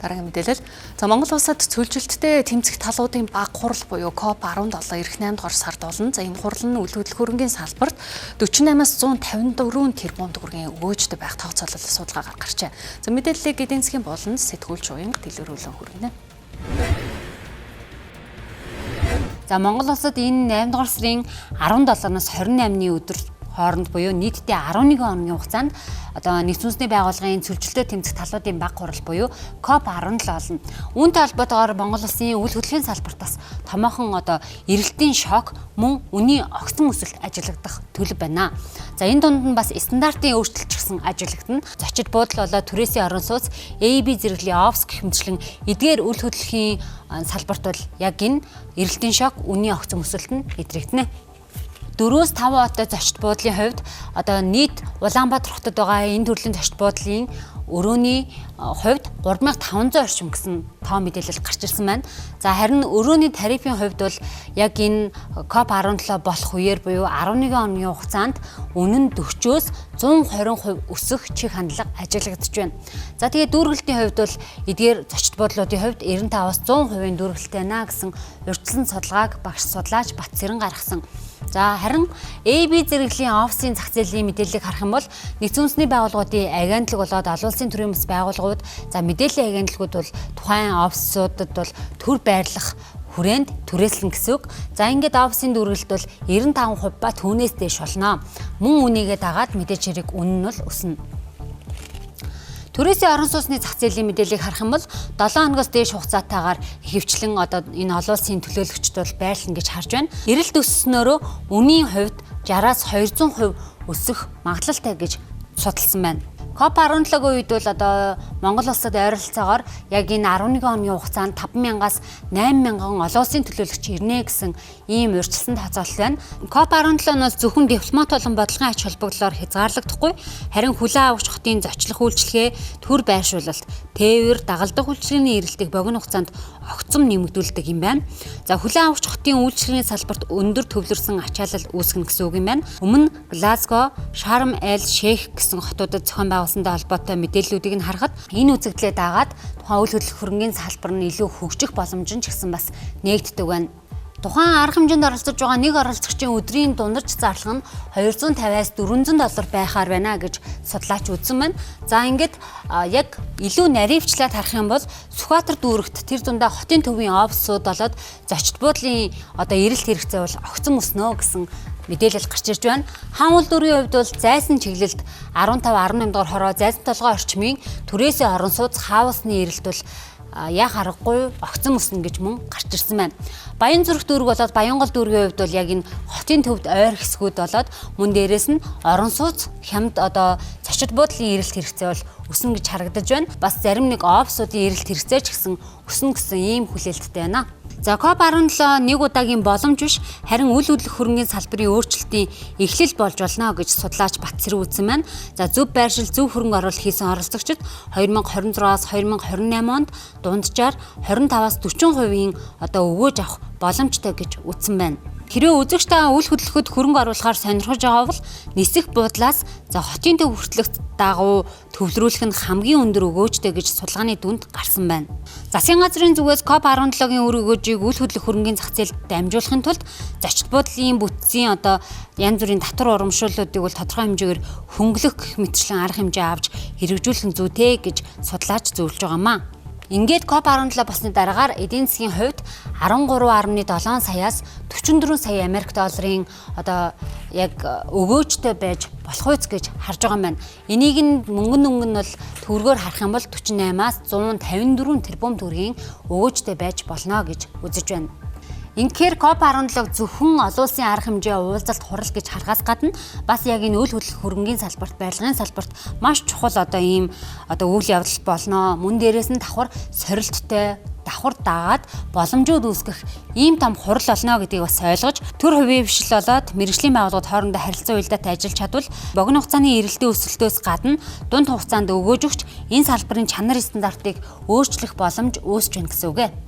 Дараагийн мэдээлэл. За Монгол улсад цөлжилттэй тэмцэх талуудын баг хурал буюу COP17 эх 8 дугаар сард болно. За энэ хурал нь үл хөдлөх хөрөнгийн салбарт 48-аас 154 тэрбум төгрөгийн өгөөжтэй байх тооцоолол судалгаагаар гарчээ. За мэдээллийг эдийн засгийн болон сэтгүүлч уянг дэлгэрүүлэн хүргэнэ. За Монгол улсад энэ 8 дугаар сарын 17-наас 28-ны өдөр хооронд буюу нийтдээ 11 хоногийн хугацаанд одоо нэгдсэн үндэсний байгууллагын цөлжилтөд тэмцэх талуудын баг хурал буюу COP17 болно. Үүнтэй холбоотойгоор Монгол улсын үйл хөдлөлийн салбартаас томоохон одоо эрэлтийн шок мөн үнийн огцон өсөлт ажиглагдах төлөв байна. За энэ дунд нь бас стандартын өөрчлөлтчсэн ажиглагдана. Зочид буудал болоод түрээсийн орон сууц AB зэрэглэлийн офс гэх мэтчлэн эдгээр үйл хөдлөлийн салбарт бол яг энэ эрэлтийн шок үнийн огцон өсөлт нь идэвхжинэ. 4-5 оттой зочид буудлын хувьд одоо нийт Улаанбаатар хотод байгаа энэ төрлийн зочид буудлын өрөөний хувьд 3500 орчим гэсэн тоо мэдээлэл гарч ирсэн байна. За харин өрөөний тарифын хувьд бол яг энэ COP17 болох үеэр буюу 11 хоногийн хугацаанд үнэн 40-оос 120% өсөх чих хандлага ажиглагдж байна. За тэгээд дүүргэлтийн хувьд бол эдгээр зочид буудлуудын хувьд 95-аас 100% дүүргэлттэй байна гэсэн урьдчилан судалгааг багш судлаач Батцэрэн гаргасан. За харин AB зэрэглэлийн офисын зах зээлийн мэдээллийг харах юм бол нэгдсэн үндэсний байгууллагуудын агентлаг болоод олон улсын төрийн бас байгууллагууд за мэдээллийн агентлагууд бол тухайн офисуудад бол төр байрлах хүрээнд түрээслэн гэсэн үг. За ингээд офисын дүүргэлт бол 95% ба түүнээс дээш болно. Мөн үнийгээ дагаад мэдээж хэрэг үнэн нь бол өснө. Түрээсийн орон сууцны зах зээлийн мэдээллийг харах юм бол 7 хоногоос дээш хугацаатаагаар ихэвчлэн одоо энэ олон улсын төлөөлөгчд бол байрлана гэж харж байна. Эрэлт өссөнөөрөө үнийн хувьд 60-аас 200% өсөх магадлалтай гэж судалсан байна. COP17-гийн үед бол одоо Монгол улсад ойролцоогоор яг энэ 11 хоногийн хугацаанд 5,000-аас 8,000 олон улсын төлөөлөгч ирнэ гэсэн ийм урьдчилсан тооцоолол байна. COP17-ноос зөвхөн дипломат болон бодлогын ач холбогдлоор хязгаарлагдахгүй, харин хүлээн авагч хотын зочлох үйлчилгээ, төр байршуулалт, тээвэр, дагалдах үйлчилгээний эрэлтийг богино хугацаанд огцом нэмэгдүүлдэг юм байна. За хүлээн авагч хотын үйлчилгээний салбарт өндөр төвлөрсөн ачаалал үүсгэнэ гэсэн үг юм байна. Өмнө Глазго, Шарм эль Шейх гэсэн хотуудад зохион байгуулсантай холбоотой мэдээллүүдийг нь харахад энэ үзэгдлээ дагаад тухайн үйл хөдлөх хөрөнгийн салбар нь илүү хөгжих боломж нь ч гэсэн бас нээгддэг байна. Тухайн арга хэмжээнд оролцож байгаа нэг оролцогчийн өдрийн дундарч зарлага нь $250-аас $400 байхаар байна гэж судлаач үзсэн байна. За ингээд яг илүү наривчлаад харах юм бол Сүхбаатар дүүрэгт тэр дундаа хотын төвийн офисууд болоод зочид буудлын одоо эрэлт хэрэгцээ бол огцом өснө гэсэн мэдээлэл гарч ирж байна. Хаан улдүрийн хувьд бол зайсан чиглэлд 15-18 дугаар хороо зайсан толгой орчмын түрээсийн орон сууц хаусны эрэлт бол яг аргагүй огцом өснө гэж мөн гарч ирсэн байна. Баян зүрх дүүрэг болоод Баянгол дүүргийн хувьд бол яг энэ хотын төвд ойр хэсгүүд болоод мөн дээрээс нь орон сууц хямд одоо зочид буудлын эрэлт хэрэгцээ бол өснө гэж харагдаж байна. Бас зарим нэг офисуудын эрэлт хэрэгцээ ч гэсэн өснө гэсэн ийм хүлээлттэй байна. За COP17 нэг удаагийн боломж биш, харин үйл хөдлөх хөрөнгийн салбарын өөрчлөлтийн эхлэл болж болно гэж судлаач Батцэрэн үзсэн байна. За зөв байршил, зөв хөрөнгө оруулалт хийсэн оролцогчид 2026-аас 2028 онд дунджаар 25-аас 40% одоо өгөөж авах боломжтой гэж үзсэн байна. Хэрвээ үзэгч та үйл хөдлөхөд хөрөнгө оруулахаар сонирхож байгаа бол нисэх буудлаас за хотын төв хүртэлх дагуу төвлөрүүлэх нь хамгийн өндөр өгөөжтэй гэж судалгааны дүнд гарсан байна. Засгийн газрын зүгээс COP17-гийн үр өгөөжийг үйл хөдлөх хөрөнгийн зах зээлд дамжуулахын тулд зочид буудлын бүтцийн одоо янз бүрийн татвар урамшууллуудыг бол тодорхой хэмжээгээр хөнгөлөх гэх мэтчлэн арга хэмжээ авч хэрэгжүүлэх нь зүйтэй гэж судлаач зөвлөж байгаамаа. Ингээд COP17 болсны дараагаар эдийн засгийн хувьд 13.7 саяас 44 сая Америк долларын одоо яг өгөөжтэй байж болох үз гэж харж байгаа юм байна. Энийг нь мөнгөн нь бол төгрөгөөр харах юм бол 48-аас 154 тэрбум төгрөгийн өгөөжтэй байж болно гэж үзэж байна. Инхээр COP17 зөвхөн олон улсын арга хэмжээ уулзалт хурал гэж харахаас гадна бас яг энэ үйл хөдлөх хөрөнгийн салбарт, барилгын салбарт маш чухал одоо ийм одоо үйл явдал болно. Мөн дээрээс нь давхар сорилттой давхар дагаад боломжууд үүсгэх ийм том хурал болно гэдгийг бас ойлгож төр хувийн бишил болоод мэргэжлийн байгууллагууд хоорондоо харилцаа уялдаатай ажиллаж чадвал богино хугацааны эрэлтийн өсөлтөөс гадна дунд хугацаанд өгөөж өгч энэ салбарын чанар стандартыг өөрчлөх боломж үүсэж байна гэсэн үг.